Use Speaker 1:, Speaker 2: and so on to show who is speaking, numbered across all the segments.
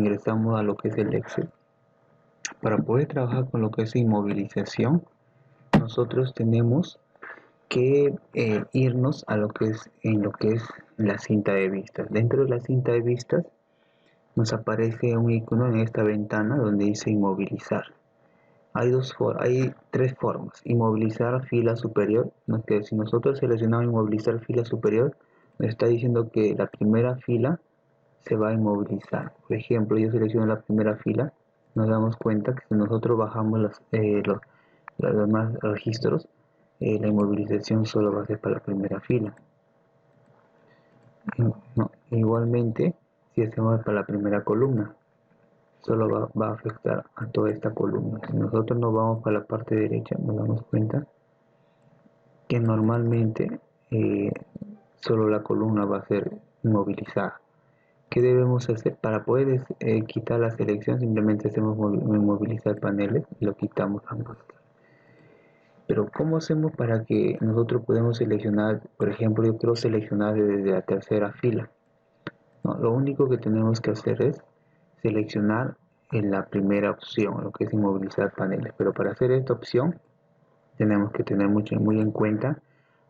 Speaker 1: ingresamos a lo que es el Excel. Para poder trabajar con lo que es inmovilización, nosotros tenemos que irnos a lo que es la cinta de vistas. Dentro de la cinta de vistas nos aparece un icono en esta ventana donde dice inmovilizar. Hay tres formas: inmovilizar fila superior, que si nosotros seleccionamos inmovilizar fila superior, nos está diciendo que la primera fila se va a inmovilizar. Por ejemplo, yo selecciono la primera fila, nos damos cuenta que si nosotros bajamos los demás registros, la inmovilización solo va a ser para la primera fila. No, igualmente, si hacemos para la primera columna, solo va a afectar a toda esta columna. Si nosotros nos vamos para la parte derecha, nos damos cuenta que normalmente solo la columna va a ser inmovilizada. ¿Qué debemos hacer? Para poder quitar la selección, simplemente hacemos inmovilizar paneles y lo quitamos ambos. Pero ¿cómo hacemos para que nosotros podamos seleccionar? Por ejemplo, yo quiero seleccionar desde la tercera fila. No, lo único que tenemos que hacer es seleccionar en la primera opción, lo que es inmovilizar paneles. Pero para hacer esta opción tenemos que tener muy en cuenta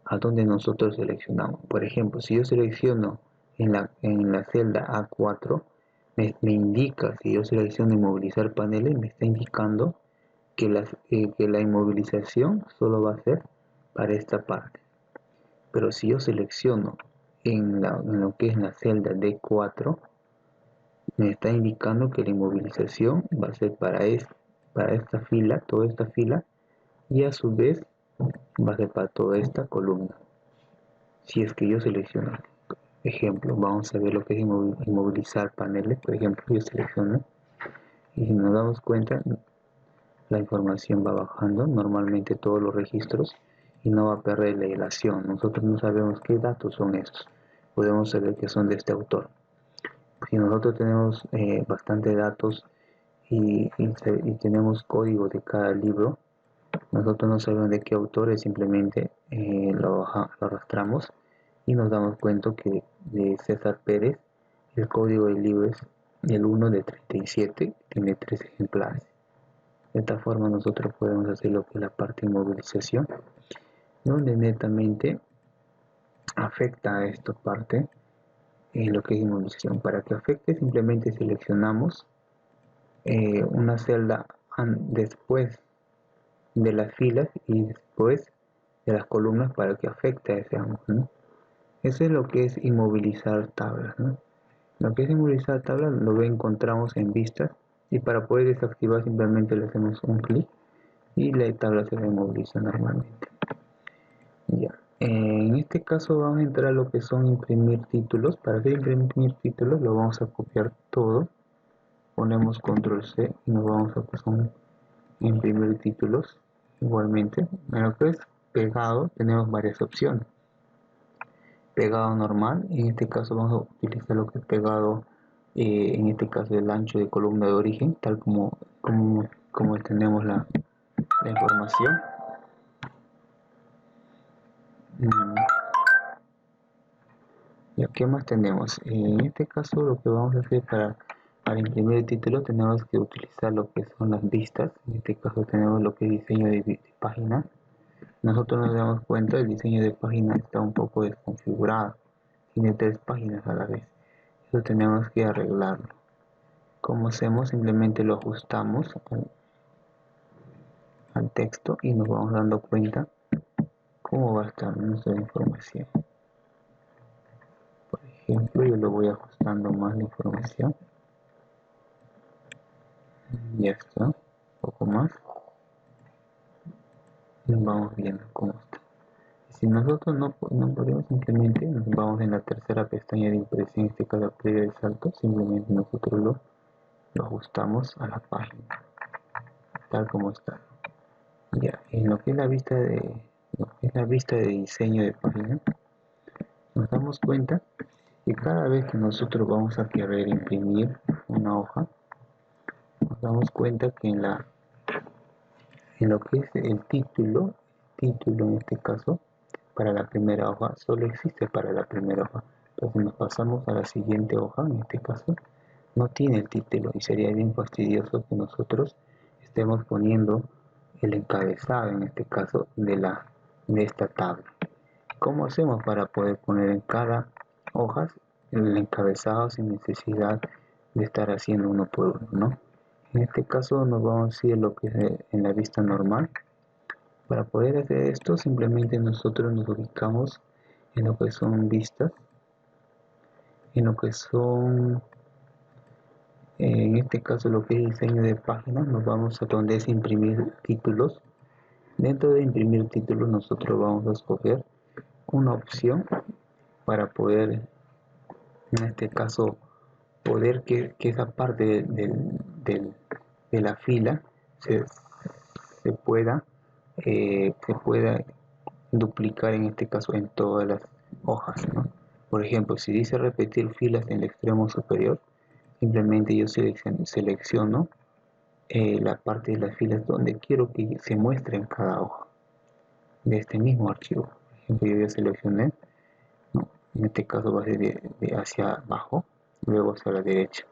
Speaker 1: a dónde nosotros seleccionamos. Por ejemplo, si yo selecciono en la celda A4, me indica, si yo selecciono inmovilizar paneles, me está indicando que la inmovilización solo va a ser para esta parte. Pero si yo selecciono en lo que es la celda D4, me está indicando que la inmovilización va a ser para esta fila, toda esta fila, y a su vez va a ser para toda esta columna. Si es que yo selecciono, ejemplo, vamos a ver lo que es inmovilizar paneles. Por ejemplo, yo selecciono y si nos damos cuenta, la información va bajando normalmente todos los registros y no va a perder la relación. Nosotros no sabemos qué datos son estos, podemos saber que son de este autor. Si nosotros tenemos bastante datos y tenemos código de cada libro, nosotros no sabemos de qué autor es, simplemente lo arrastramos y nos damos cuenta que de César Pérez el código del libro es el 1 de 37, tiene 3 ejemplares. De esta forma nosotros podemos hacer lo que es la parte de inmovilización, donde netamente afecta a esta parte lo que es inmovilización. Para que afecte, simplemente seleccionamos una celda después de las filas y después de las columnas para que afecte a ese ángulo, ¿no? Eso es lo que es inmovilizar tablas, ¿no? Lo que es inmovilizar tablas lo encontramos en vistas, y para poder desactivar simplemente le hacemos un clic y la tabla se inmoviliza normalmente. Ya. En este caso vamos a entrar a lo que son imprimir títulos. Para hacer imprimir títulos lo vamos a copiar todo, ponemos control C y nos vamos a pasar imprimir títulos. Igualmente, en lo que es pegado tenemos varias opciones: pegado normal, en este caso vamos a utilizar lo que es pegado, en este caso el ancho de columna de origen, tal como tenemos la información. ¿Y qué más tenemos? En este caso lo que vamos a hacer para imprimir el título, tenemos que utilizar lo que son las vistas. En este caso tenemos lo que es diseño de página. Nosotros nos damos cuenta el diseño de página está un poco desconfigurado, tiene 3 páginas a la vez. Eso tenemos que arreglarlo. ¿Cómo hacemos? Simplemente lo ajustamos al texto y nos vamos dando cuenta cómo va a estar nuestra información. Por ejemplo, yo lo voy ajustando más la información. Ya está, un poco más. Y vamos viendo cómo está. Si nosotros no podemos, simplemente nos vamos en la tercera pestaña de impresión, en este caso previa de salto, simplemente nosotros lo ajustamos a la página, tal como está. Ya, en lo que es la vista de diseño de página, nos damos cuenta que cada vez que nosotros vamos a querer imprimir una hoja, nos damos cuenta que en lo que es el título en este caso, para la primera hoja, solo existe para la primera hoja. Entonces nos pasamos a la siguiente hoja, en este caso, no tiene el título y sería bien fastidioso que nosotros estemos poniendo el encabezado, en este caso, de esta tabla. ¿Cómo hacemos para poder poner en cada hoja el encabezado sin necesidad de estar haciendo uno por uno, ¿no? En este caso nos vamos a ir lo que es en la vista normal. Para poder hacer esto, simplemente nosotros nos ubicamos en lo que son vistas, en lo que son, en este caso lo que es diseño de páginas, nos vamos a donde es imprimir títulos. Dentro de imprimir títulos nosotros vamos a escoger una opción para poder, en este caso, poder que esa parte de la fila se pueda, se pueda duplicar, en este caso en todas las hojas, ¿no? Por ejemplo, si dice repetir filas en el extremo superior, simplemente yo selecciono la parte de las filas donde quiero que se muestre en cada hoja de este mismo archivo. Por ejemplo, yo ya seleccioné, ¿no? En este caso va a ser de hacia abajo, luego hacia la derecha,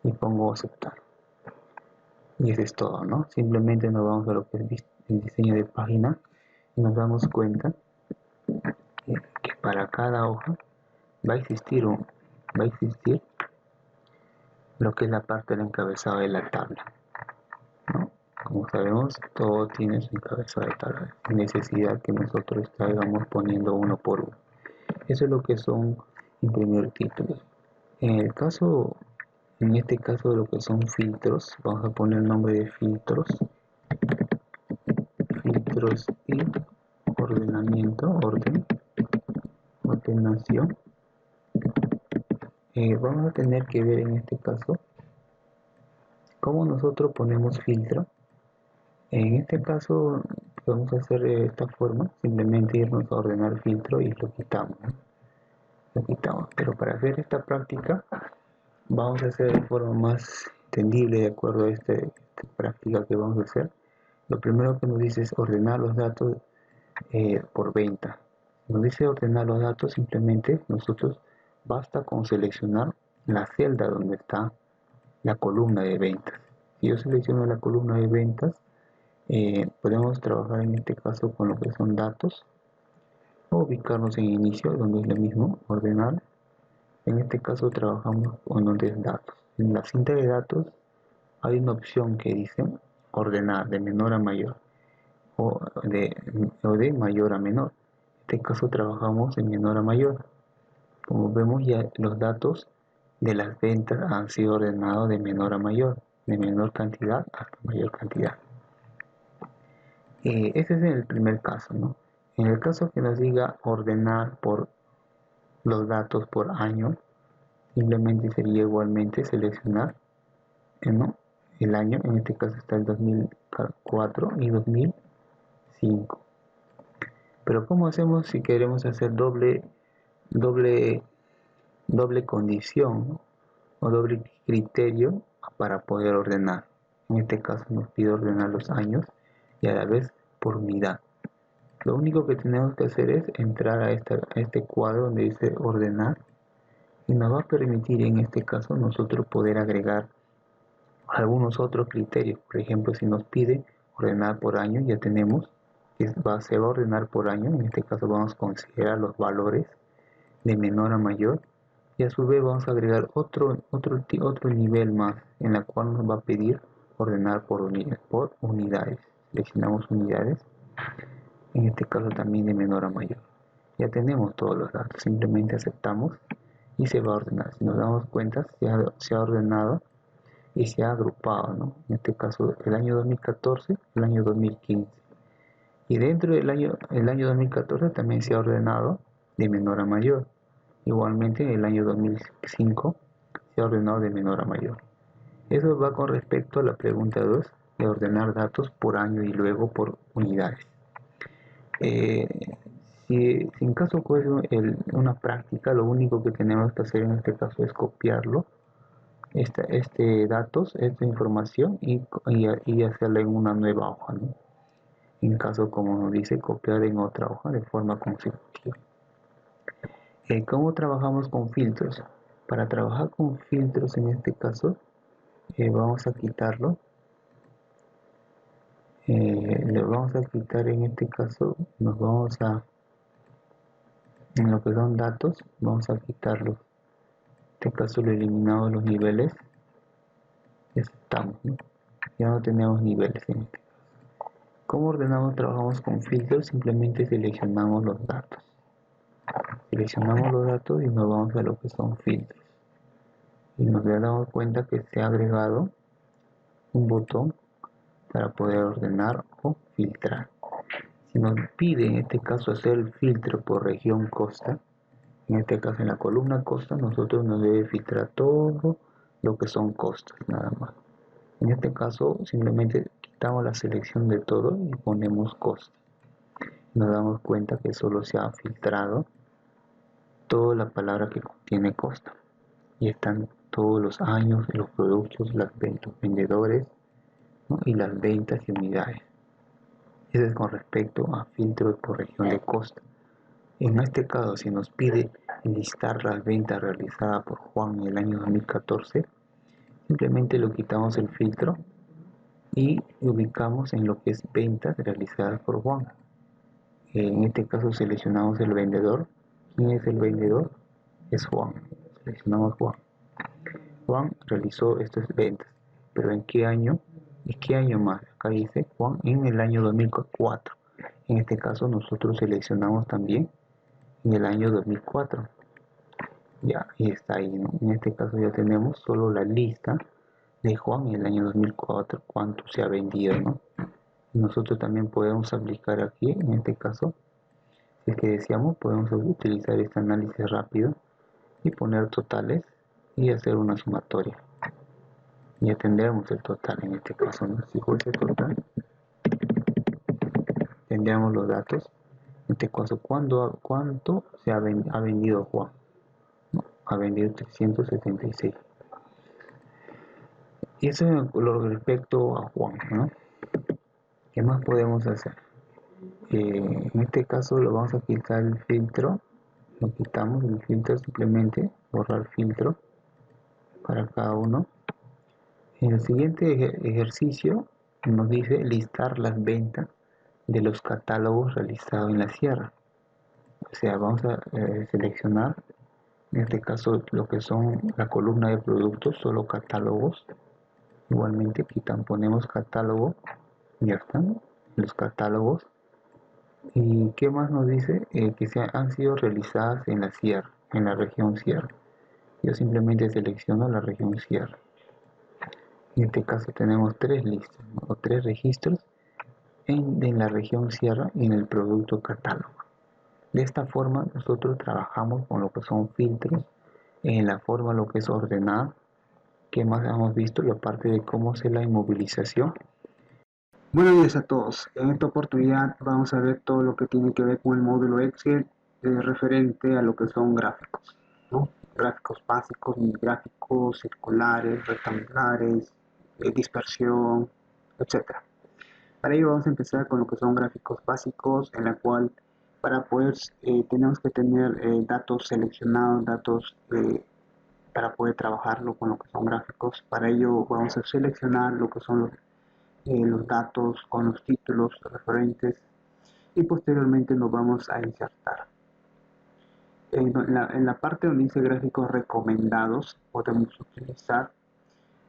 Speaker 1: y pongo aceptar. Y eso es todo, ¿no? Simplemente nos vamos a lo que es el diseño de página y nos damos cuenta que para cada hoja va a existir lo que es la parte del encabezado de la tabla, ¿no? Como sabemos, todo tiene su encabezado de tabla, sin necesidad que nosotros estemos poniendo uno por uno. Eso es lo que son imprimir títulos. En este caso de lo que son filtros, vamos a poner el nombre de filtros y ordenamiento, ordenación. Vamos a tener que ver en este caso cómo nosotros ponemos filtro. En este caso podemos hacer de esta forma, simplemente irnos a ordenar filtro y lo quitamos, ¿no? Lo quitamos. Pero para hacer esta práctica vamos a hacer de forma más entendible de acuerdo a esta práctica que vamos a hacer. Lo primero que nos dice es ordenar los datos por venta. Nos dice ordenar los datos, simplemente nosotros basta con seleccionar la celda donde está la columna de ventas. Si yo selecciono la columna de ventas, podemos trabajar en este caso con lo que son datos o ubicarnos en inicio, donde es lo mismo, ordenar. En este caso trabajamos con donde es datos. En la cinta de datos hay una opción que dice ordenar de menor a mayor o de mayor a menor. En este caso trabajamos de menor a mayor. Como vemos, ya los datos de las ventas han sido ordenados de menor a mayor, de menor cantidad hasta mayor cantidad. Ese es el primer caso, ¿no? En el caso que nos diga ordenar por los datos por año, simplemente sería igualmente seleccionar, ¿no? El año, en este caso está el 2004 y 2005. Pero ¿cómo hacemos si queremos hacer doble condición, ¿no? O doble criterio para poder ordenar? En este caso nos pide ordenar los años y a la vez por unidad. Lo único que tenemos que hacer es entrar a este cuadro donde dice ordenar y nos va a permitir en este caso nosotros poder agregar algunos otros criterios. Por ejemplo, si nos pide ordenar por año, ya tenemos que se va a ordenar por año. En este caso vamos a considerar los valores de menor a mayor y a su vez vamos a agregar otro nivel más en la cual nos va a pedir ordenar por unidades. Seleccionamos unidades, en este caso también de menor a mayor. Ya tenemos todos los datos, simplemente aceptamos y se va a ordenar. Si nos damos cuenta, se ha ordenado y se ha agrupado, ¿no? En este caso el año 2014, el año 2015. Y dentro del el año 2014 también se ha ordenado de menor a mayor. Igualmente en el año 2005 se ha ordenado de menor a mayor. Eso va con respecto a la pregunta 2 de ordenar datos por año y luego por unidades. Si en caso fuese una práctica, lo único que tenemos que hacer en este caso es copiarlo, datos, esta información y hacerla en una nueva hoja, ¿no? En caso, como nos dice, copiar en otra hoja de forma consecutiva. ¿Cómo trabajamos con filtros? Para trabajar con filtros en este caso, vamos a quitarlo. Le vamos a quitar en este caso, nos vamos a, en lo que son datos, vamos a quitarlo. En este caso lo eliminamos los niveles. Ya estamos, ¿no? Ya no tenemos niveles en este caso. ¿Cómo ordenamos? Trabajamos con filtros, simplemente seleccionamos los datos. Seleccionamos los datos y nos vamos a lo que son filtros. Y nos damos cuenta que se ha agregado un botón para poder ordenar o filtrar. Si nos pide en este caso hacer el filtro por región costa, en este caso en la columna costa, nosotros nos debe filtrar todo lo que son costas, nada más. En este caso simplemente quitamos la selección de todo y ponemos costa. Nos damos cuenta que solo se ha filtrado toda la palabra que contiene costa. Y están todos los años, los productos, los vendedores, ¿no? Y las ventas y unidades. Eso es con respecto a filtros por región de costa. En este caso, si nos pide listar las ventas realizadas por Juan en el año 2014, simplemente lo quitamos el filtro y ubicamos en lo que es ventas realizadas por Juan. En este caso seleccionamos el vendedor. ¿Quién es el vendedor? Es Juan. Seleccionamos Juan. Juan realizó estas ventas. ¿Pero en qué año? ¿Y qué año más? Acá dice Juan en el año 2004. En este caso nosotros seleccionamos también en el año 2004. Ya, y está ahí, ¿no? En este caso ya tenemos solo la lista de Juan en el año 2004, cuánto se ha vendido, ¿no? Nosotros también podemos aplicar aquí, en este caso, si es que deseamos, podemos utilizar este análisis rápido y poner totales y hacer una sumatoria. Ya tendremos el total en este caso, ¿no? Si fuese total, tendríamos los datos. En este caso, ¿cuánto se ha vendido Juan? ¿No? Ha vendido 376. Y eso es con respecto a Juan, ¿no? ¿Qué más podemos hacer? En este caso lo vamos a quitar el filtro. Lo quitamos el filtro, simplemente borrar filtro para cada uno. En el siguiente ejercicio nos dice listar las ventas de los catálogos realizados en la sierra. O sea, vamos a seleccionar en este caso lo que son la columna de productos, solo catálogos. Igualmente ponemos catálogo, ya están los catálogos. ¿Y qué más nos dice? Que han sido realizadas en la sierra, en la región sierra. Yo simplemente selecciono la región sierra. En este caso tenemos tres listas, ¿no? O tres registros en la región sierra y en el producto catálogo. De esta forma nosotros trabajamos con lo que son filtros, en la forma lo que es ordenar. ¿Qué más hemos visto? La parte de cómo hacer la inmovilización.
Speaker 2: Buenos días a todos. En esta oportunidad vamos a ver todo lo que tiene que ver con el módulo Excel referente a lo que son gráficos, ¿no? Gráficos básicos, gráficos circulares, rectangulares, dispersión, etcétera. Para ello vamos a empezar con lo que son gráficos básicos, en la cual para poder tenemos que tener datos seleccionados, datos para poder trabajarlo con lo que son gráficos. Para ello vamos a seleccionar lo que son los datos con los títulos referentes y posteriormente nos vamos a insertar. En la parte donde dice gráficos recomendados podemos utilizar,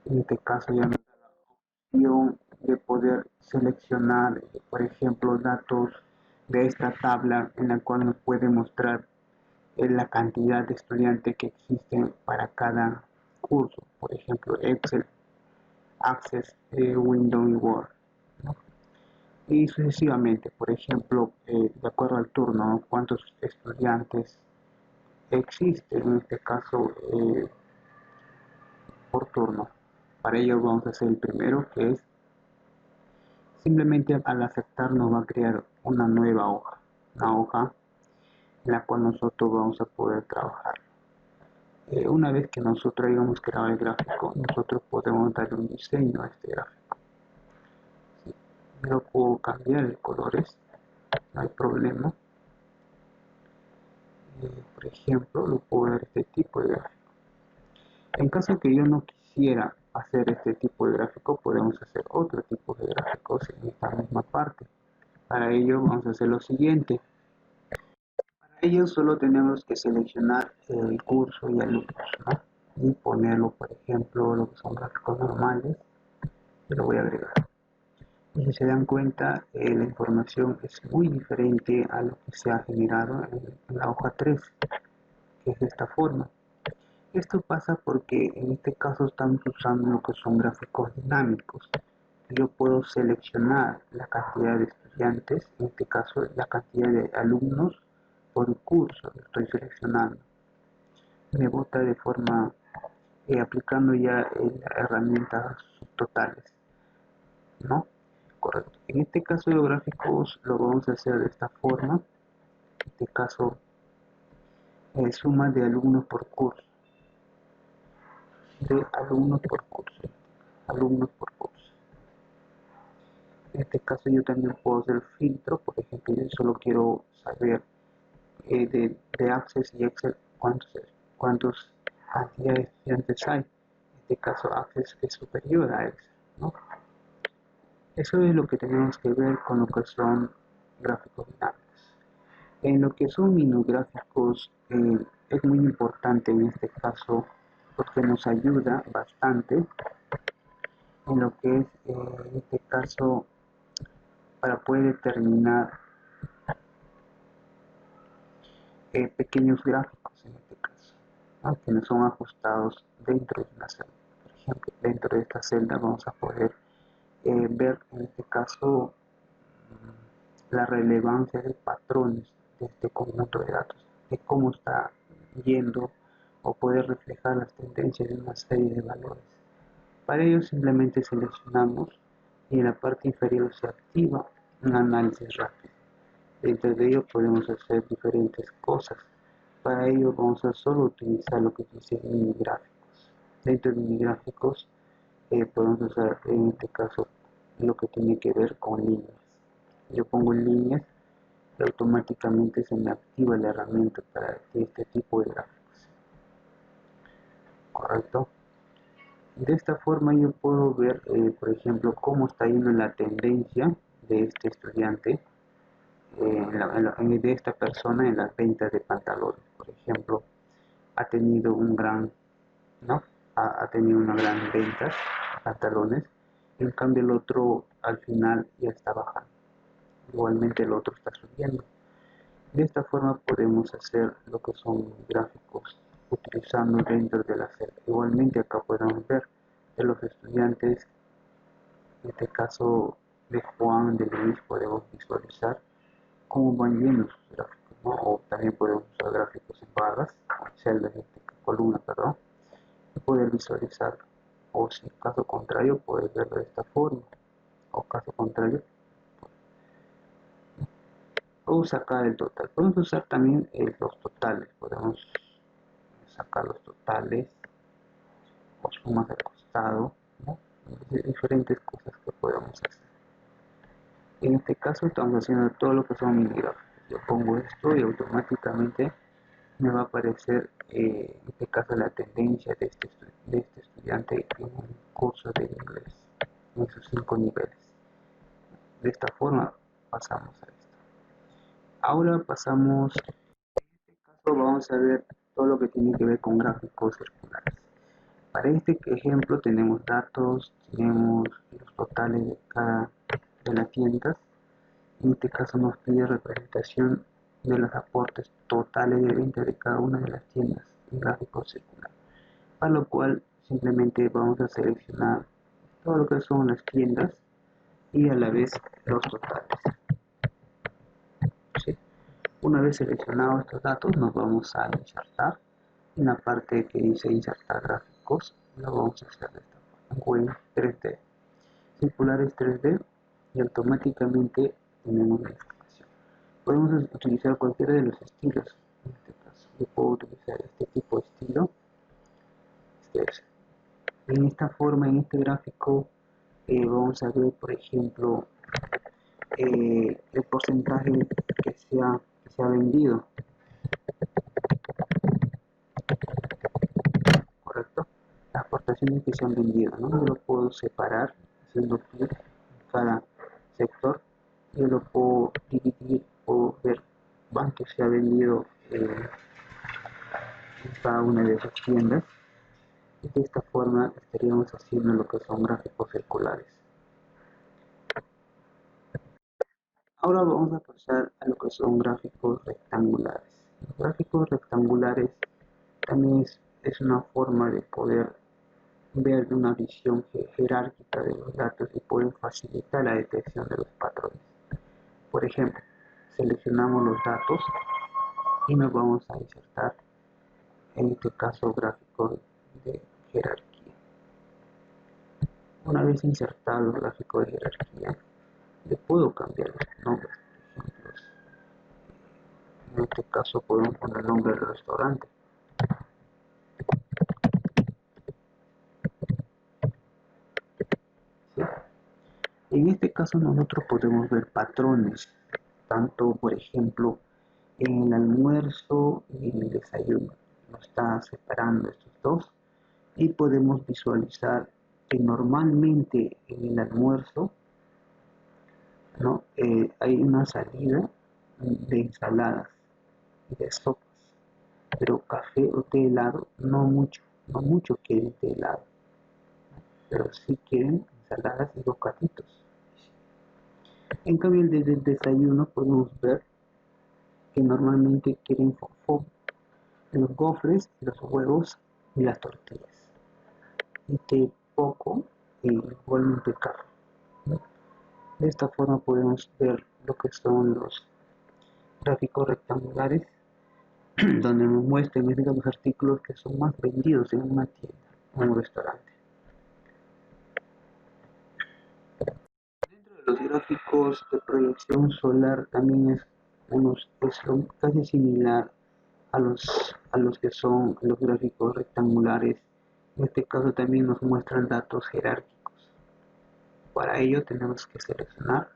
Speaker 2: en este caso ya nos da la opción de poder seleccionar, por ejemplo, datos de esta tabla en la cual nos puede mostrar la cantidad de estudiantes que existen para cada curso, por ejemplo, Excel, Access, Windows y Word, ¿no? Y sucesivamente, por ejemplo, de acuerdo al turno, ¿no? Cuántos estudiantes existen, en este caso, por turno. Para ello vamos a hacer el primero, que es simplemente al aceptar nos va a crear una nueva hoja, una hoja en la cual nosotros vamos a poder trabajar. Una vez que nosotros hayamos creado el gráfico, nosotros podemos darle un diseño a este gráfico. ¿Sí? Yo puedo cambiar de colores, no hay problema. Por ejemplo, lo puedo ver este tipo de gráfico. En caso que yo no quisiera hacer este tipo de gráfico, podemos hacer otro tipo de gráficos en esta misma parte. Para ello vamos a hacer lo siguiente. Para ello solo tenemos que seleccionar el curso y alumnos, ¿no? Y ponerlo, por ejemplo, lo que son gráficos normales. Y lo voy a agregar. Y si se dan cuenta, la información es muy diferente a lo que se ha generado en la hoja 3, que es de esta forma. Esto pasa porque en este caso estamos usando lo que son gráficos dinámicos. Yo puedo seleccionar la cantidad de estudiantes, en este caso la cantidad de alumnos por curso, lo estoy seleccionando. Me bota de forma aplicando ya herramientas totales, ¿no? Correcto. En este caso los gráficos lo vamos a hacer de esta forma. En este caso, suma de alumnos por curso. De alumnos por curso. Alumnos por curso. En este caso yo también puedo hacer filtro. Por ejemplo, yo solo quiero saber de Access y Excel cuántos cantidad de estudiantes hay. En este caso Access es superior a Excel, ¿no? Eso es lo que tenemos que ver con lo que son gráficos dinámicos. En lo que son minigráficos es muy importante en este caso porque nos ayuda bastante en lo que es en este caso para poder determinar pequeños gráficos en este caso, ¿no? Que no son ajustados dentro de una celda. Por ejemplo, dentro de esta celda vamos a poder ver en este caso la relevancia de patrones de este conjunto de datos, de cómo está yendo o poder reflejar las tendencias de una serie de valores. Para ello simplemente seleccionamos y en la parte inferior se activa un análisis rápido. Dentro de ello podemos hacer diferentes cosas. Para ello vamos a solo utilizar lo que dice mini gráficos. Dentro de mini gráficos podemos usar en este caso lo que tiene que ver con líneas. Yo pongo líneas y automáticamente se me activa la herramienta para este tipo de gráficos. ¿Correcto? De esta forma yo puedo ver, por ejemplo, cómo está yendo la tendencia de este estudiante, de esta persona en las ventas de pantalones. Por ejemplo, ha tenido un gran, ¿no? Ha tenido una gran venta de pantalones, en cambio el otro al final ya está bajando. Igualmente el otro está subiendo. De esta forma podemos hacer lo que son gráficos utilizando dentro de la celda. Igualmente acá podemos ver de los estudiantes, en este caso de Juan, de Luis, podemos visualizar cómo van yendo sus gráficos, ¿no? O también podemos usar gráficos en barras, celdas, en columna, perdón, y poder visualizar. O si en caso contrario, puedes verlo de esta forma. O caso contrario, o sacar el total. Podemos usar también los totales. Podemos sacar los totales o sumas al costado, ¿no? Diferentes cosas que podemos hacer. En este caso estamos haciendo todo lo que son mini gráficos. Yo pongo esto y automáticamente me va a aparecer en este caso la tendencia de este estudiante en un curso de inglés, en sus 5 niveles. De esta forma pasamos a esto. Ahora pasamos, en este caso vamos a ver todo lo que tiene que ver con gráficos circulares. Para este ejemplo tenemos datos, tenemos los totales de cada de las tiendas. En este caso nos pide representación de los aportes totales de venta de cada una de las tiendas en gráfico circular. Para lo cual simplemente vamos a seleccionar todo lo que son las tiendas y a la vez los totales. ¿Sí? Una vez seleccionados estos datos nos vamos a insertar. En la parte que dice insertar gráficos lo vamos a hacer de esta forma. Web 3D. Circulares 3D y automáticamente tenemos la información. Podemos utilizar cualquiera de los estilos. En este caso yo puedo utilizar este tipo de estilo. En esta forma, en este gráfico vamos a ver, por ejemplo, el porcentaje que se ha vendido, ¿correcto? importaciones que se han vendido, ¿no? Yo lo puedo separar haciendo clic en cada sector. Yo lo puedo dividir o ver cuánto se ha vendido en cada una de esas tiendas. Y de esta forma estaríamos haciendo lo que son gráficos circulares. Ahora vamos a pasar a lo que son gráficos rectangulares. Los gráficos rectangulares también es una forma de poder ver una visión jerárquica de los datos y pueden facilitar la detección de los patrones. Por ejemplo, seleccionamos los datos y nos vamos a insertar, en este caso, gráficos de jerarquía. Una vez insertado el gráfico de jerarquía, le puedo cambiar los nombres. Por ejemplo, en este caso podemos poner el nombre del restaurante. ¿Sí? En este caso nosotros podemos ver patrones, tanto por ejemplo en el almuerzo y en el desayuno. Nos está separando estos dos y podemos visualizar que normalmente en el almuerzo, ¿no? Hay una salida de ensaladas y de sopas, pero café o té helado no mucho quieren té helado, pero sí quieren ensaladas y bocaditos. En cambio, desde el desayuno podemos ver que normalmente quieren los gofres, los huevos y las tortillas. Y té poco y igualmente café. De esta forma podemos ver lo que son los gráficos rectangulares donde nos muestran los artículos que son más vendidos en una tienda o en un restaurante. Dentro de los gráficos de proyección solar también es casi similar a los que son los gráficos rectangulares. En este caso también nos muestran datos jerárquicos. Para ello tenemos que seleccionar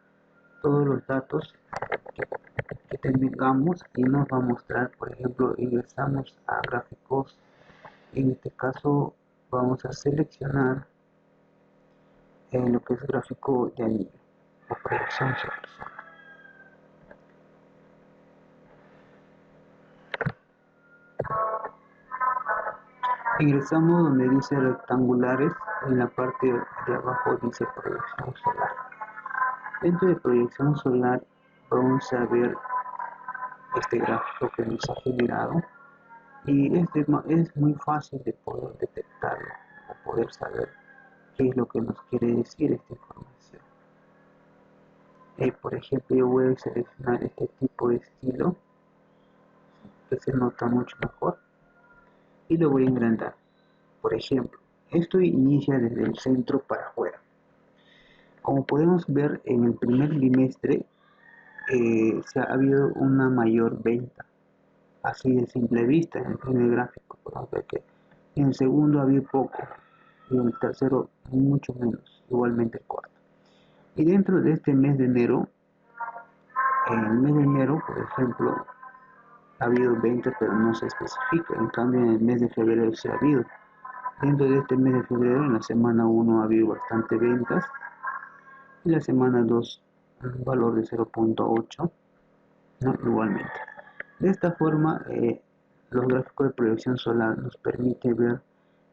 Speaker 2: todos los datos que tengamos y nos va a mostrar, por ejemplo, ingresamos a gráficos. En este caso vamos a seleccionar lo que es gráfico de anillo o proyección solar. Ingresamos donde dice rectangulares, en la parte de abajo dice proyección solar. Dentro de proyección solar vamos a ver este gráfico que nos ha generado y es muy fácil de poder detectarlo o poder saber qué es lo que nos quiere decir esta información. Por ejemplo, yo voy a seleccionar este tipo de estilo que se nota mucho mejor y lo voy a engrandar. Por ejemplo, esto inicia desde el centro para afuera. Como podemos ver, en el primer bimestre ha habido una mayor venta, así de simple vista. En el primer gráfico podemos ver que en el segundo había poco y en el tercero mucho menos, igualmente el cuarto. Y dentro de este mes de enero, en el mes de enero, por ejemplo, ha habido ventas, pero no se especifica. En cambio, en el mes de febrero sí ha habido. Dentro de este mes de febrero, en la semana 1 ha habido bastante ventas. Y la semana 2, un valor de 0.8, ¿no? Igualmente. De esta forma, los gráficos de proyección solar nos permiten ver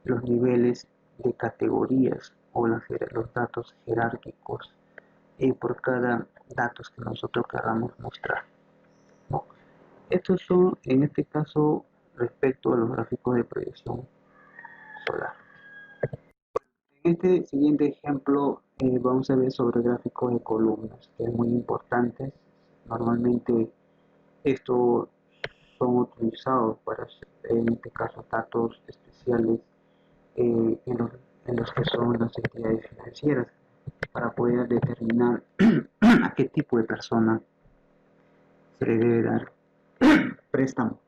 Speaker 2: los niveles de categorías o los datos jerárquicos por cada datos que nosotros queramos mostrar, ¿no? Estos son, en este caso, respecto a los gráficos de proyección solar. En este siguiente ejemplo vamos a ver sobre gráficos de columnas, que es muy importante. Normalmente estos son utilizados para, en este caso, datos especiales en los que son las entidades financieras, para poder determinar a qué tipo de persona se le debe dar préstamo.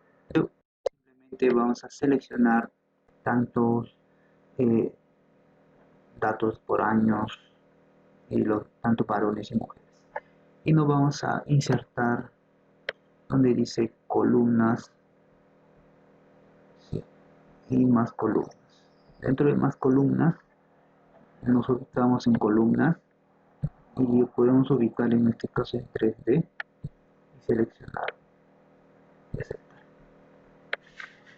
Speaker 2: Simplemente vamos a seleccionar tantos datos por años y tanto varones y mujeres. Y nos vamos a insertar donde dice columnas, ¿sí? Y más columnas. Dentro de más columnas, nos ubicamos en columnas y podemos ubicar en este caso en 3D y seleccionar y aceptar.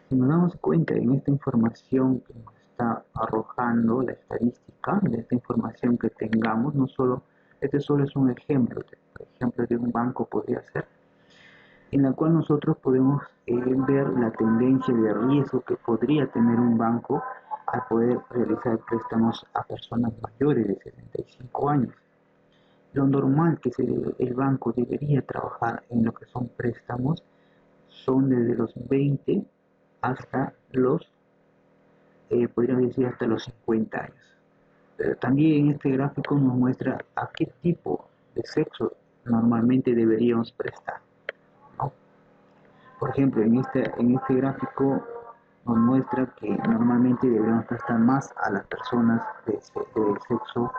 Speaker 2: Si nos damos cuenta en esta información que nos está arrojando la estadística de esta información que tengamos, no solo, este solo es un ejemplo, por ejemplo de un banco podría ser, en la cual nosotros podemos ver la tendencia de riesgo que podría tener un banco al poder realizar préstamos a personas mayores de 75 años. Lo normal que el banco debería trabajar en lo que son préstamos son desde los 20 hasta los, podríamos decir, hasta los 50 años. Pero también este gráfico nos muestra a qué tipo de sexo normalmente deberíamos prestar, ¿no? Por ejemplo, en este gráfico nos muestra que normalmente deberíamos prestar más a las personas del sexo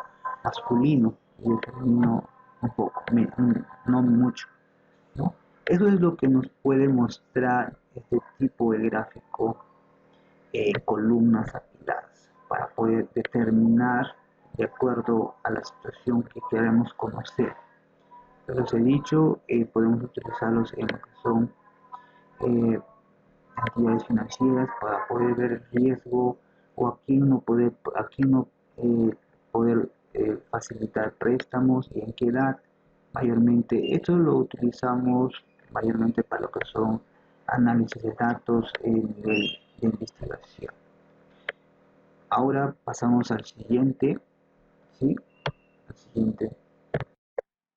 Speaker 2: masculino y el femenino un poco, no mucho, ¿no? Eso es lo que nos puede mostrar este tipo de gráfico, columnas apiladas, para poder determinar de acuerdo a la situación que queremos conocer. Los he dicho, podemos utilizarlos en lo que son eh, entidades financieras para poder ver el riesgo o a quién no poder facilitar préstamos y en qué edad. Mayormente, esto lo utilizamos mayormente para lo que son análisis de datos en nivel de investigación. Ahora pasamos al siguiente, ¿sí? Al siguiente.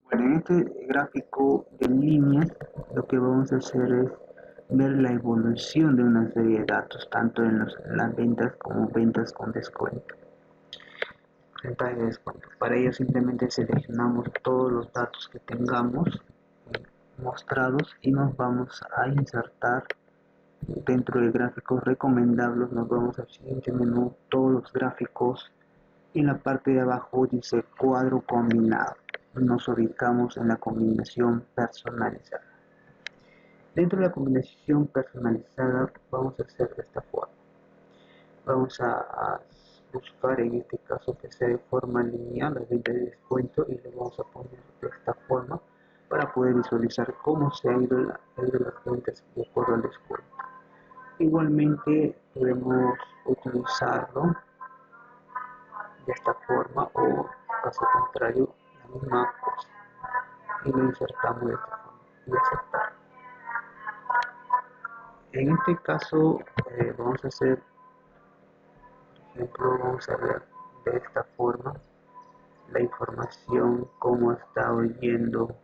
Speaker 2: Bueno, en este gráfico de líneas, lo que vamos a hacer es ver la evolución de una serie de datos, tanto en las ventas como ventas con descuento. Porcentaje de descuento. Para ello simplemente seleccionamos todos los datos que tengamos mostrados y nos vamos a insertar dentro de gráficos recomendables. Nos vamos al siguiente menú, todos los gráficos, y en la parte de abajo dice cuadro combinado. Nos ubicamos en la combinación personalizada. Dentro de la combinación personalizada vamos a hacer de esta forma. Vamos a buscar en este caso que sea de forma lineal la venta de descuento y lo vamos a poner de esta forma para poder visualizar cómo se ha ido las ventas de acuerdo al descuento. Igualmente podemos utilizarlo de esta forma o caso contrario la misma cosa y lo insertamos de esta forma y aceptar. En este caso vamos a hacer, por ejemplo, vamos a ver de esta forma la información cómo está yendo.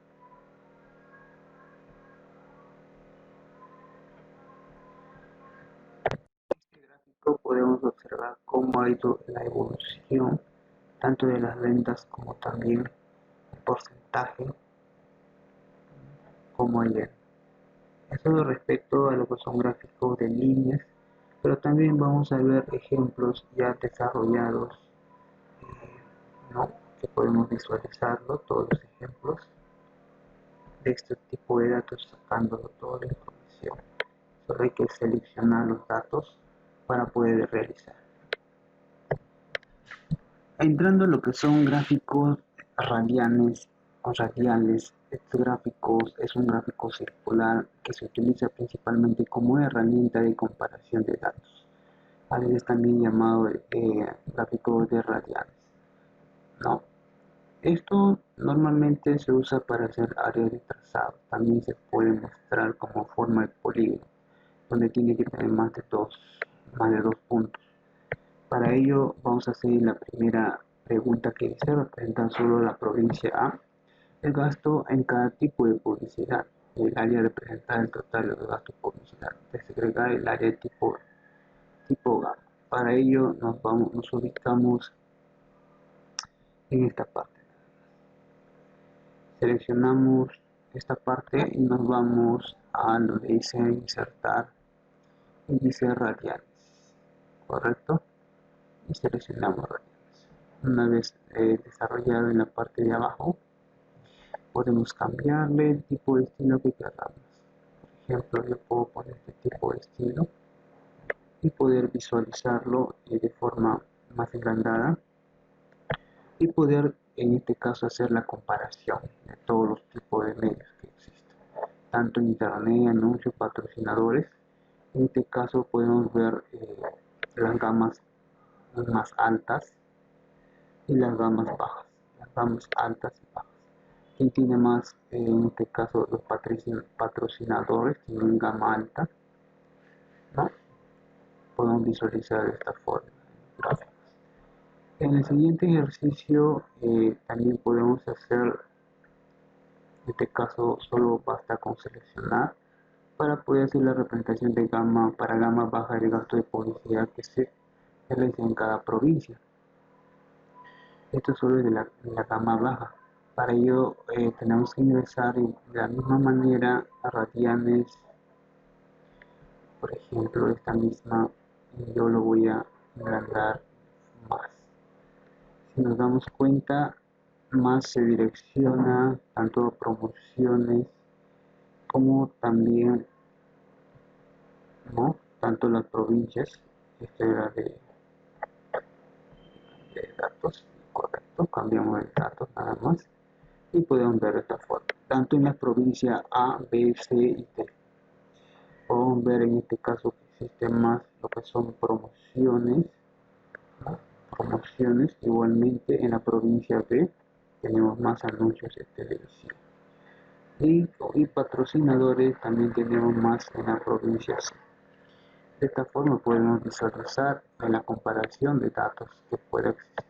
Speaker 2: En este gráfico podemos observar cómo ha ido la evolución tanto de las ventas como también el porcentaje, como ayer. Eso respecto a lo que son gráficos de líneas, pero también vamos a ver ejemplos ya desarrollados, ¿no? Que podemos visualizarlo, todos los ejemplos de este tipo de datos, sacando toda la información. Solo hay que seleccionar los datos para poder realizar. Entrando en lo que son gráficos radiales, estos gráficos es un gráfico circular que se utiliza principalmente como herramienta de comparación de datos. A veces también llamado gráfico de radiales, ¿no? Esto normalmente se usa para hacer áreas de trazado. También se puede mostrar como forma de polígono, donde tiene que tener más de dos puntos. Para ello vamos a hacer la primera pregunta que dice: representa solo la provincia A el gasto en cada tipo de publicidad. El área representa el total del gasto de publicidad. Desagregar el área de tipo gama. Para ello nos ubicamos en esta parte. Seleccionamos esta parte y nos vamos a lo que dice insertar índice radiales, correcto, y seleccionamos radiales. Una vez desarrollado en la parte de abajo, podemos cambiarle el tipo de estilo que queramos. Por ejemplo, yo puedo poner este tipo de estilo y poder visualizarlo de forma más agrandada y poder en este caso hacer la comparación de todos los tipos de medios que existen, tanto en internet, anuncios, patrocinadores. En este caso podemos ver las gamas más altas y las gamas bajas, las gamas altas y bajas. ¿Quién tiene más? En este caso los patrocinadores tienen gama alta, ¿no? Podemos visualizar de esta forma gráficos. En el siguiente ejercicio también podemos hacer, en este caso solo basta con seleccionar para poder hacer la representación de gama para gama baja del gasto de publicidad que se realiza en cada provincia. Esto solo es de la gama baja. Para ello tenemos que ingresar de la misma manera a radianes, por ejemplo esta misma, yo lo voy a agrandar más. Si nos damos cuenta, más se direcciona tanto promociones como también, ¿no? Tanto las provincias. Esto era de datos, correcto, cambiamos de datos nada más y podemos ver de esta forma, tanto en la provincia A, B, C y D. Podemos ver en este caso que existen más lo que son promociones, ¿no? Promociones, igualmente en la provincia B tenemos más anuncios de televisión y patrocinadores también tenemos más en la provincia C. De esta forma podemos visualizar en la comparación de datos que pueda existir.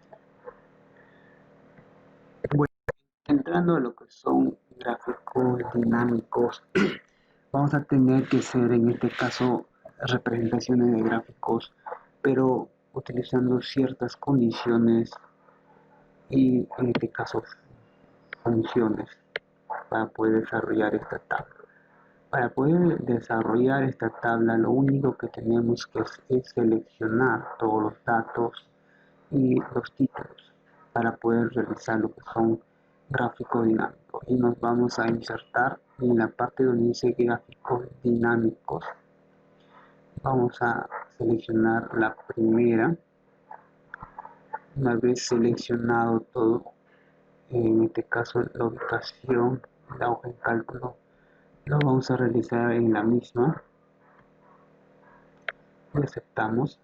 Speaker 2: Bueno, entrando a lo que son gráficos dinámicos, vamos a tener que hacer en este caso representaciones de gráficos, pero utilizando ciertas condiciones y en este caso funciones para poder desarrollar esta tabla. Para poder desarrollar esta tabla, lo único que tenemos que hacer es seleccionar todos los datos y los títulos para poder realizar lo que son gráficos dinámicos. Y nos vamos a insertar en la parte donde dice gráficos dinámicos. Vamos a seleccionar la primera. Una vez seleccionado todo, en este caso la ubicación, la hoja de cálculo, lo vamos a realizar en la misma y aceptamos.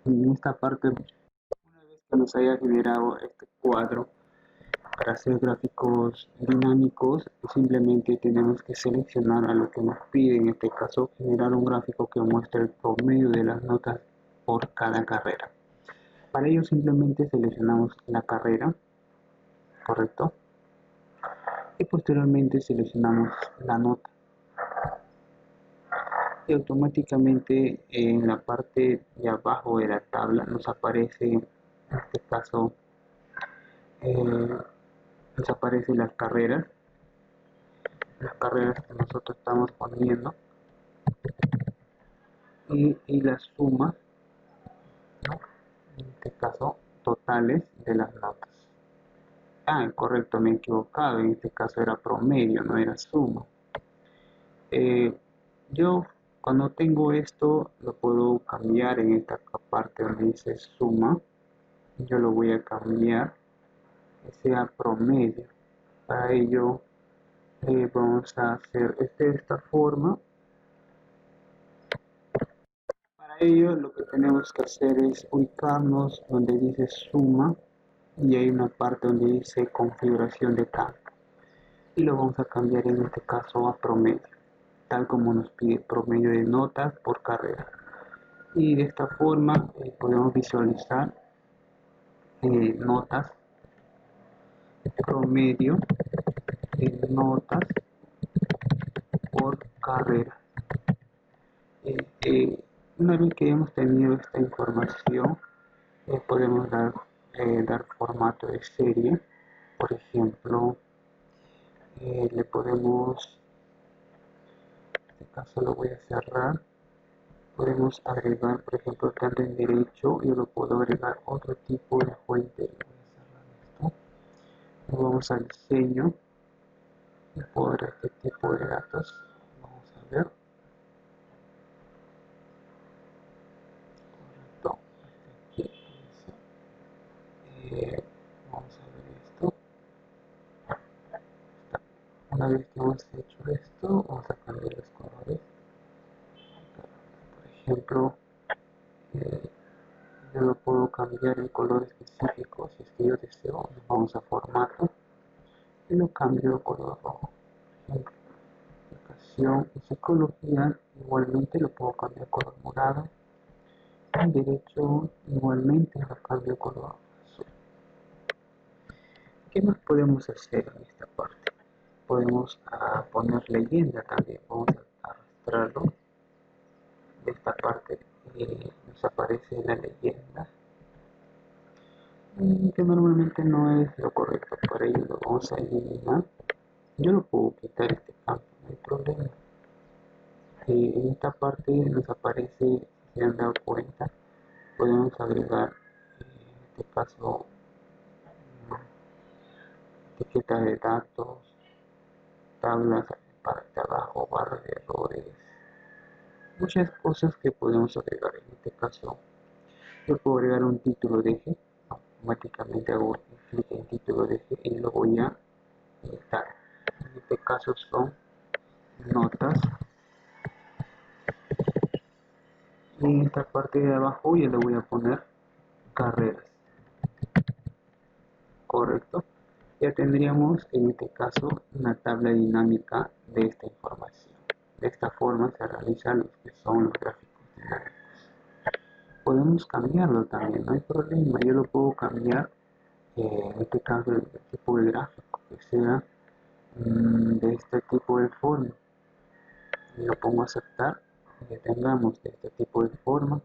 Speaker 2: Y en esta parte, una vez que nos haya generado este cuadro para hacer gráficos dinámicos, simplemente tenemos que seleccionar a lo que nos pide, en este caso generar un gráfico que muestre el promedio de las notas por cada carrera. Para ello simplemente seleccionamos la carrera, correcto, y posteriormente seleccionamos la nota y automáticamente en la parte de abajo de la tabla nos aparece, en este caso nos aparecen las carreras que nosotros estamos poniendo y las sumas, ¿no? En este caso totales de las notas. Correcto, me he equivocado, en este caso era promedio, no era suma. Yo cuando tengo esto lo puedo cambiar en esta parte donde dice suma. Yo lo voy a cambiar que sea promedio. Para ello vamos a hacer de esta forma. Para ello lo que tenemos que hacer es ubicarnos donde dice suma y hay una parte donde dice configuración de campo y lo vamos a cambiar en este caso a promedio, tal como nos pide promedio de notas por carrera. Y de esta forma podemos visualizar notas, promedio de notas por carrera. Una vez que hemos tenido esta información, podemos dar formato de serie. Por ejemplo, le podemos, en este caso lo voy a cerrar, podemos agregar, por ejemplo, tanto en derecho, yo lo puedo agregar otro tipo de fuente. Voy a cerrar esto. Nos vamos al diseño y puedo ver este tipo de datos. Vamos a ver. vamos a ver esto. Una vez que hemos hecho esto, vamos a cambiar los colores. Por ejemplo, eh, yo lo puedo cambiar en color específico. Si es que yo deseo, vamos a formato y lo cambio a color rojo. Por ejemplo, educación y psicología, igualmente lo puedo cambiar a color morado. En derecho, igualmente lo cambio a color azul. ¿Qué más podemos hacer en esta parte? Podemos poner leyenda también. Vamos a arrastrarlo de esta parte y nos aparece la leyenda, que normalmente no es lo correcto. Por ello lo vamos a eliminar. Yo lo puedo quitar este campo, no hay problema. En esta parte nos aparece, si se han dado cuenta, podemos agregar en este caso etiquetas de datos, tablas en la parte de abajo, barra de errores, muchas cosas que podemos agregar. En este caso yo puedo agregar un título de eje. Automáticamente hago clic en título de eje y lo voy a editar. En este caso son notas, y en esta parte de abajo yo le voy a poner carreras. Correcto. Ya tendríamos en este caso una tabla dinámica de esta información. De esta forma se realizan los que son los gráficos dinámicos. Podemos cambiarlo también, no hay problema. Yo lo puedo cambiar, en este caso el tipo de gráfico, que sea de este tipo de forma. Y lo pongo a aceptar y que tengamos de este tipo de forma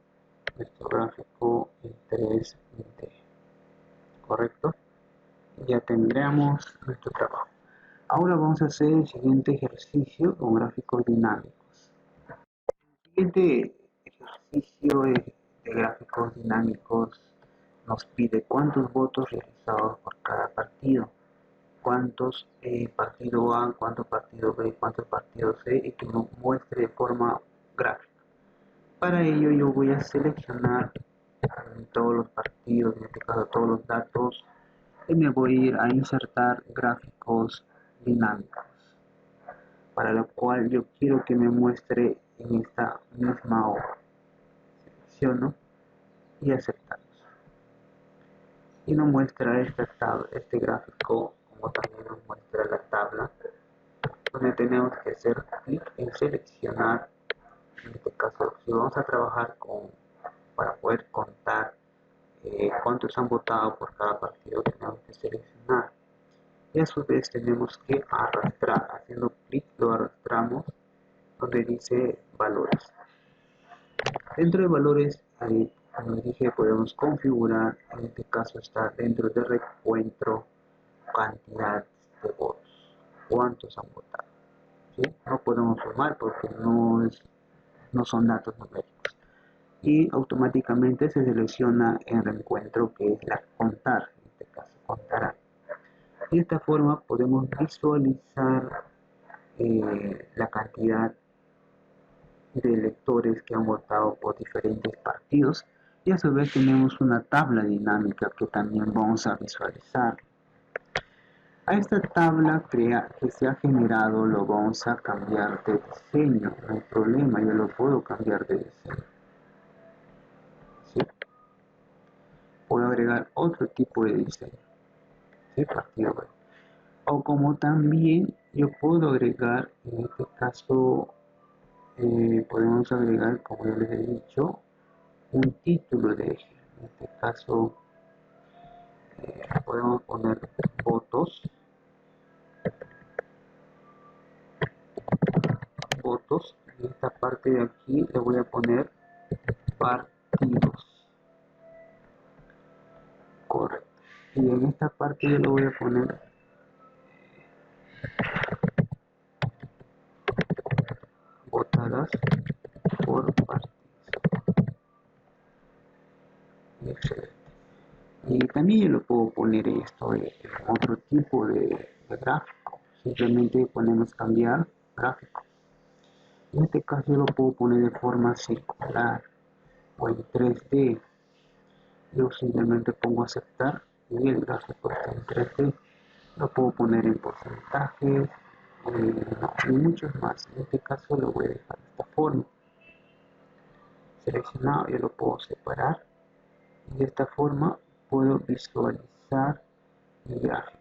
Speaker 2: nuestro gráfico en 3D. Correcto. Ya tendremos nuestro trabajo. Ahora vamos a hacer el siguiente ejercicio con gráficos dinámicos. El siguiente ejercicio de gráficos dinámicos nos pide cuántos votos realizados por cada partido, cuántos partido A, cuántos partido B, cuántos partido C, y que nos muestre de forma gráfica. Para ello yo voy a seleccionar todos los partidos, en este caso todos los datos, y me voy a ir a insertar gráficos dinámicos, para lo cual yo quiero que me muestre en esta misma hoja. Selecciono y aceptamos. Y nos muestra este gráfico, como también nos muestra la tabla, donde tenemos que hacer clic en seleccionar. En este caso, si vamos a trabajar para poder contar cuántos han votado por cada partido, tenemos que seleccionar. Y a su vez tenemos que arrastrar. Haciendo clic lo arrastramos donde dice valores. Dentro de valores, como dije, podemos configurar. En este caso está dentro de recuento cantidad de votos, cuántos han votado, ¿sí? No podemos sumar porque no son datos numéricos, y automáticamente se selecciona en reencuentro, que es la contar. En este caso contará. De esta forma podemos visualizar la cantidad de electores que han votado por diferentes partidos, y a su vez tenemos una tabla dinámica que también vamos a visualizar. A esta tabla que se ha generado lo vamos a cambiar de diseño, no hay problema, yo lo puedo cambiar de diseño, ¿sí? Puedo agregar otro tipo de diseño, ¿sí? Partido B. O como también yo puedo agregar, en este caso podemos agregar, como ya les he dicho, un título de eje. En este caso podemos poner votos, en esta parte de aquí le voy a poner partidos. Correcto. Y en esta parte yo le voy a poner votadas por partidos. Excelente. Y también yo lo puedo poner esto en otro tipo de gráfico. Simplemente ponemos cambiar gráfico. En este caso yo lo puedo poner de forma circular o en 3D. Yo simplemente pongo aceptar y el gráfico está en 3D. Lo puedo poner en porcentajes y muchos más. En este caso lo voy a dejar de esta forma. Seleccionado, yo lo puedo separar y de esta forma puedo visualizar mi gráfico.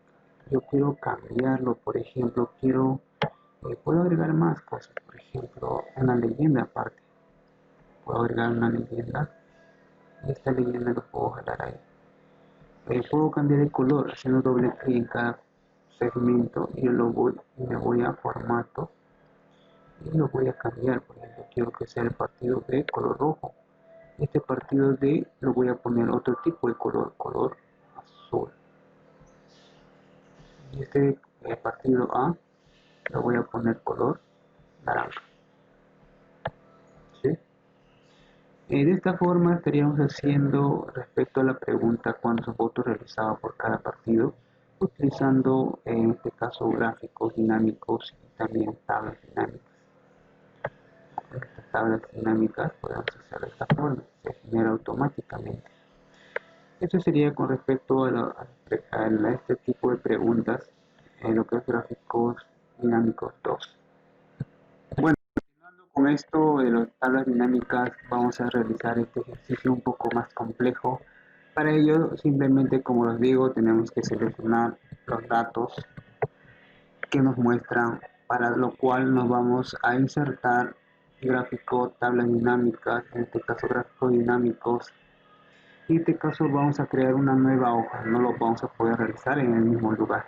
Speaker 2: Yo quiero cambiarlo, por ejemplo, puedo agregar más cosas, por ejemplo, una leyenda aparte. Puedo agregar una leyenda y esta leyenda lo puedo jalar ahí. Puedo cambiar el color haciendo doble clic en cada segmento y me voy a formato y lo voy a cambiar. Por ejemplo, quiero que sea el partido de color rojo. Este partido D lo voy a poner otro tipo de color azul. Y este partido A lo voy a poner color naranja. ¿Sí? De esta forma estaríamos haciendo respecto a la pregunta cuántos votos realizaba por cada partido, utilizando en este caso gráficos dinámicos y también tablas dinámicas. Estas tablas dinámicas podemos hacer de esta forma, se genera automáticamente. Esto sería con respecto a este tipo de preguntas en lo que es gráficos dinámicos 2. Bueno, continuando con esto de las tablas dinámicas, vamos a realizar este ejercicio un poco más complejo. Para ello, simplemente como les digo, tenemos que seleccionar los datos que nos muestran, para lo cual nos vamos a insertar gráfico, tablas dinámicas, en este caso gráficos dinámicos. En este caso vamos a crear una nueva hoja, no lo vamos a poder realizar en el mismo lugar.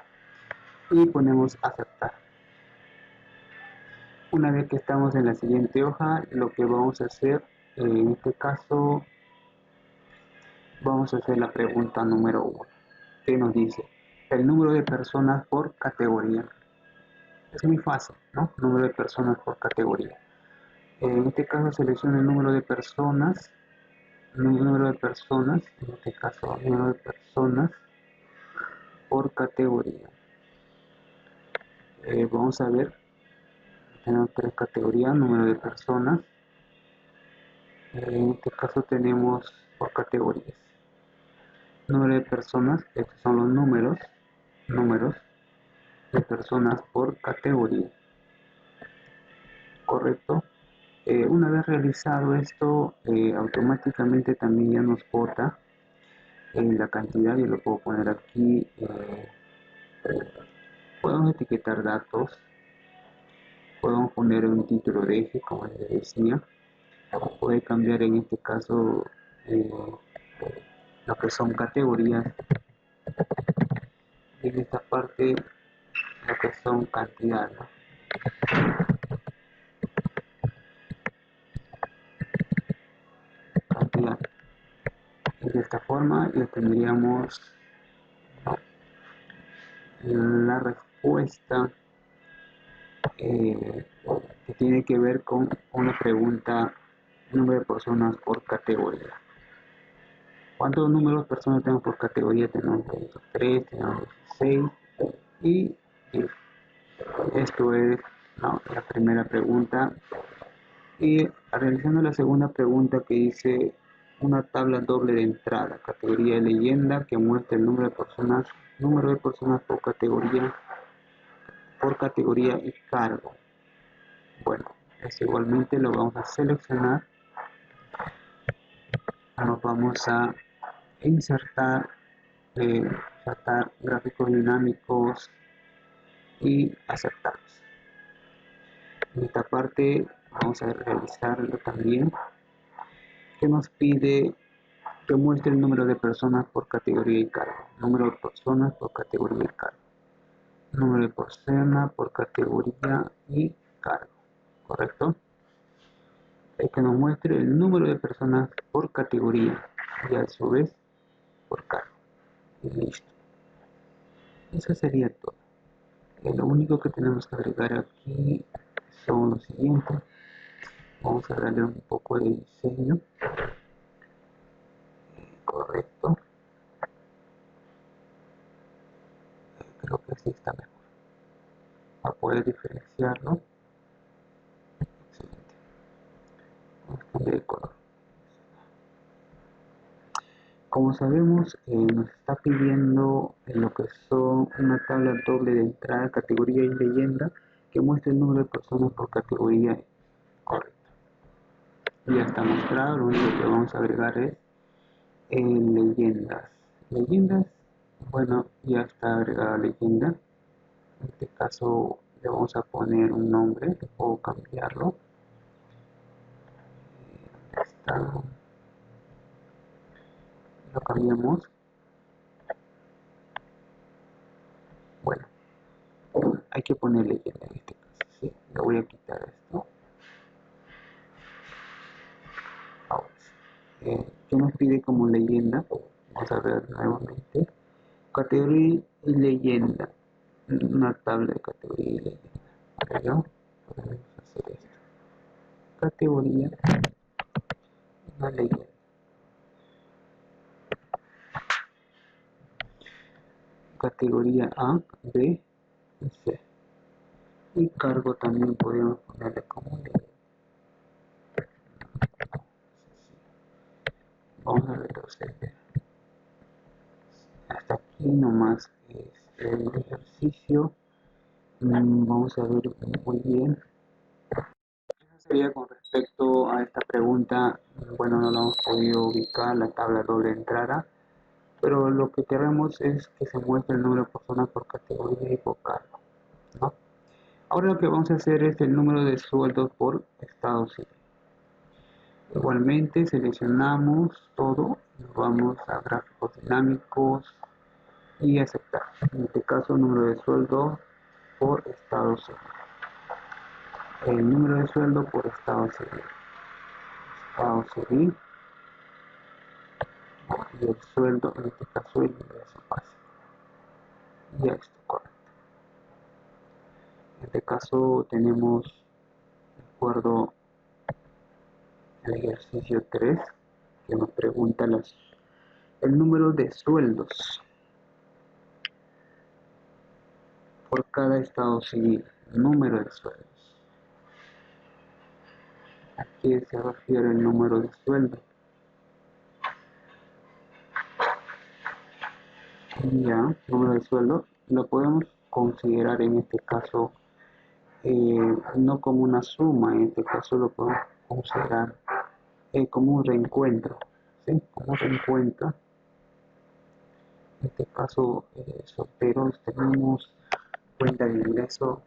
Speaker 2: Y ponemos aceptar. Una vez que estamos en la siguiente hoja, lo que vamos a hacer, en este caso, vamos a hacer la pregunta número 1, que nos dice el número de personas por categoría. Es muy fácil, ¿no? Número de personas por categoría. En este caso selecciona el número de personas, en este caso número de personas por categoría. Vamos a ver, tenemos 3 categorías, número de personas. En este caso tenemos por categorías. Número de personas, estos son los números de personas por categoría. Correcto. Una vez realizado esto, automáticamente también ya nos bota la cantidad. Yo lo puedo poner aquí. Podemos etiquetar datos. Podemos poner un título de eje, como les decía. Puede cambiar en este caso lo que son categorías. Y en esta parte lo que son cantidades, ¿no? Cantidad. Y de esta forma ya tendríamos la respuesta que tiene que ver con una pregunta: número de personas por categoría. ¿Cuántos números de personas tenemos por categoría? Tenemos 3, tenemos 16 y esto es la primera pregunta. Y realizando la segunda pregunta, que dice una tabla doble de entrada, categoría de leyenda, que muestra el número de personas por categoría y cargo. Bueno, es igualmente lo vamos a seleccionar, nos vamos a insertar gráficos dinámicos y aceptamos. En esta parte vamos a realizarlo también, que nos pide que muestre el número de personas por categoría y cargo. Número de personas por categoría y cargo. Número de personas por categoría y cargo. ¿Correcto? Es que nos muestre el número de personas por categoría y a su vez por cargo. Y listo. Eso sería todo. Lo único que tenemos que agregar aquí son los siguientes. Vamos a darle un poco de diseño. Correcto. Creo que así está mejor. Para poder diferenciarlo. Excelente. Vamos a cambiar de color. Como sabemos, nos está pidiendo lo que son una tabla doble de entrada, categoría y leyenda, que muestre el número de personas por categoría correcta. Ya está mostrado, lo único que vamos a agregar es leyendas. Leyendas, bueno, ya está agregada leyenda. En este caso le vamos a poner un nombre, puedo cambiarlo. Está, lo cambiamos. Bueno, hay que poner leyenda en este caso, ¿sí? Le voy a quitar esto. Ahora, ¿qué nos pide como leyenda? Vamos a ver nuevamente. Categoría y leyenda. Una tabla de categoría y leyenda. Para ello, podemos hacer esto. Categoría, una leyenda. Categoría A, B y C. Y cargo también podemos ponerle como leyenda. Vamos a retroceder. Hasta aquí nomás es el ejercicio. Vamos a ver muy bien. Eso sería con respecto a esta pregunta. Bueno, no lo hemos podido ubicar, la tabla doble entrada, pero lo que queremos es que se muestre el número de personas por categoría y por cargo, ¿no? Ahora lo que vamos a hacer es el número de sueldos por estado civil. Igualmente seleccionamos todo, nos vamos a gráficos dinámicos y aceptar. En este caso, número de sueldo por estado civil. El número de sueldo por estado civil. Estado civil y el sueldo, en este caso el ingreso básico. Ya está correcto. En este caso tenemos, de acuerdo al ejercicio 3, que nos pregunta el número de sueldos por cada estado civil. Número de sueldos. ¿A qué se refiere el número de sueldos? Ya, número de sueldo lo podemos considerar en este caso no como una suma, en este caso lo podemos considerar como un reencuentro, ¿sí? Como un reencuentro. En este caso, solteros tenemos cuenta de ingreso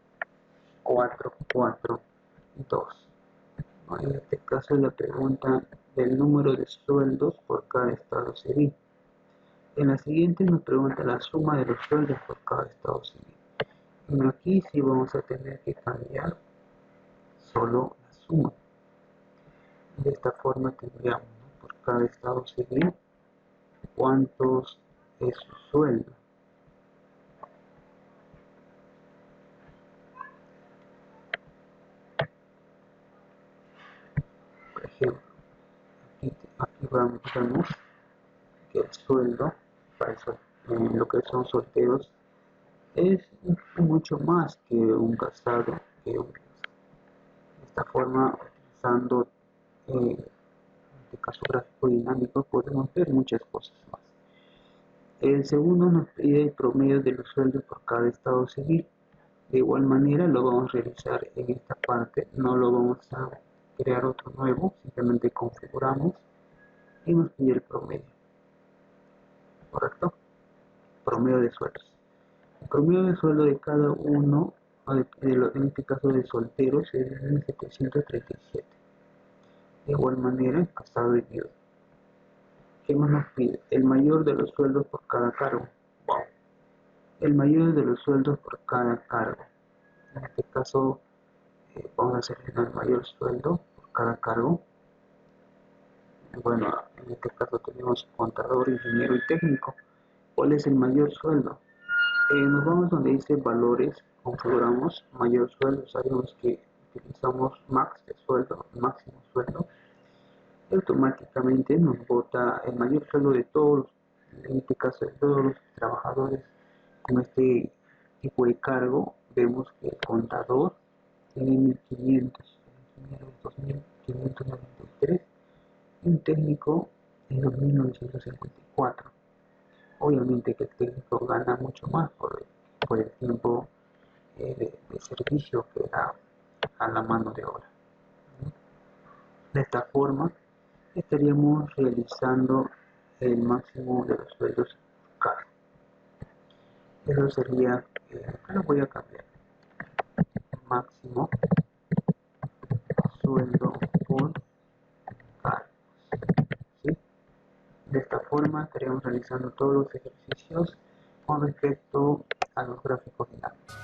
Speaker 2: 442. En este caso, la pregunta del número de sueldos por cada estado civil. En la siguiente nos pregunta la suma de los sueldos por cada estado civil. Y aquí sí vamos a tener que cambiar solo la suma. De esta forma tendríamos, ¿no?, por cada estado civil cuántos es su sueldo. Por ejemplo, aquí vemos que el sueldo para lo que son solteros es mucho más que un casado, que un viudo. De esta forma, utilizando este caso gráfico dinámico, podemos ver muchas cosas más. El segundo nos pide el promedio de los sueldos por cada estado civil. De igual manera lo vamos a realizar en esta parte, no lo vamos a crear otro nuevo, simplemente configuramos y nos pide el promedio, ¿correcto? Promedio de sueldos. El promedio de sueldo de cada uno, en este caso de solteros, es de 1.737. De igual manera, casado y viudo. ¿Qué más nos pide? El mayor de los sueldos por cada cargo. Wow. El mayor de los sueldos por cada cargo. En este caso, vamos a seleccionar el mayor sueldo por cada cargo. Bueno, en este caso tenemos contador, ingeniero y técnico. ¿Cuál es el mayor sueldo? Nos vamos donde dice valores, configuramos mayor sueldo, sabemos que utilizamos max de sueldo, máximo sueldo, y automáticamente nos bota el mayor sueldo de todos, en este caso de todos los trabajadores con este tipo de cargo. Vemos que el contador tiene 1.500, el ingeniero 2.593, y un técnico en 1954. Obviamente que el técnico gana mucho más por el tiempo de servicio que da a la mano de obra. De esta forma, estaríamos realizando el máximo de los sueldos CAR. Eso sería, lo voy a cambiar, máximo sueldo por CAR. ¿Sí? De esta forma estaríamos realizando todos los ejercicios con respecto a los gráficos dinámicos.